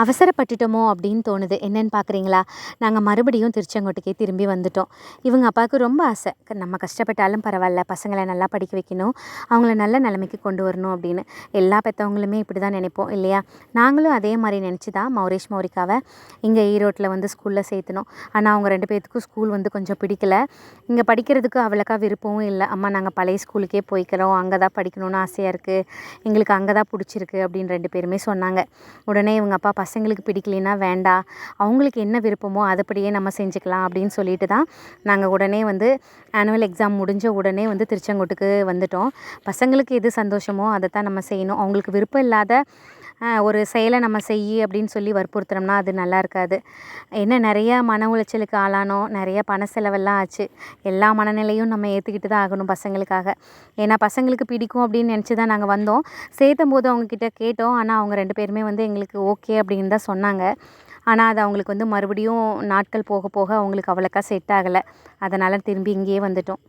அவசரப்பட்டுட்டோமோ அப்படின்னு தோணுது. என்னன்னு பார்க்குறீங்களா? நாங்க மறுபடியும் திருச்செங்கோட்டுக்கே திரும்பி வந்துட்டோம். இவங்க அப்பாவுக்கு ரொம்ப ஆசை. நம்ம கஷ்டப்பட்டாலும் பரவால்ல, பசங்கள நல்லா படிக்க வைக்கணும், அவங்கள நல்ல நிலைமைக்கு கொண்டு வரணும் அப்படின்னு. எல்லா பெத்தவங்களுமே இப்படி தான் நினைப்போம் இல்லையா? நாங்களும் அதே மாரி நினச்சு தான் மௌரேஷ், மௌரிகாவ இங்க ஈரோட்ல வந்து ஸ்கூல்ல சேர்த்துனோம். ஆனா அவங்க 2 பேத்துக்கும் ஸ்கூல் வந்து கொஞ்சம் பிடிக்கல. இங்க படிக்கிறதுக்கு அவ்வளக்கா விருப்பமும் இல்ல. அம்மா நாங்க பழைய ஸ்கூலுக்கே போய்க்கிறோம். அங்க தான் படிக்கணும்னு ஆசையா இருக்கு. எங்களுக்கு அங்க தான் புடிச்சிருக்கு அப்படின்னு 2 பேருமே சொன்னாங்க. உடனே இவங்க அப்பா பசங்களுக்கு பிடிக்கலைன்னா வேண்டாம், அவங்களுக்கு என்ன விருப்பமோ அதுபடியே நம்ம செஞ்சுக்கலாம் அப்படின்னு சொல்லிட்டு தான் நாங்கள் உடனே வந்து ஆனுவல் எக்ஸாம் முடிஞ்ச உடனே வந்து திருச்செங்கோட்டுக்கு வந்துட்டோம். பசங்களுக்கு எது சந்தோஷமோ அதை தான் நம்ம செய்யணும். அவங்களுக்கு விருப்பம் இல்லாத ஒரு செயலை நம்ம அப்படின்னு சொல்லி வற்புறுத்துனோம்னா அது நல்லா இருக்காது. என்ன நிறையா மன உளைச்சலுக்கு ஆளானோம், நிறைய பண செலவெல்லாம் ஆச்சு. எல்லா மனநிலையும் நம்ம ஏற்றுக்கிட்டு தான் ஆகணும் பசங்களுக்காக. ஏன்னா பசங்களுக்கு பிடிக்கும் அப்படின்னு நினச்சி தான் நாங்கள் வந்தோம். சேர்த்தம்போது அவங்கக்கிட்ட கேட்டோம். ஆனால் அவங்க 2 பேருமே வந்து எங்களுக்கு ஓகே அப்படின்னு தான் சொன்னாங்க. ஆனால் அது அவங்களுக்கு வந்து மறுபடியும் நாட்கள் போக போக அவங்களுக்கு அவ்வளோக்கா செட் ஆகலை. அதனால் திரும்பி இங்கேயே வந்துட்டோம்.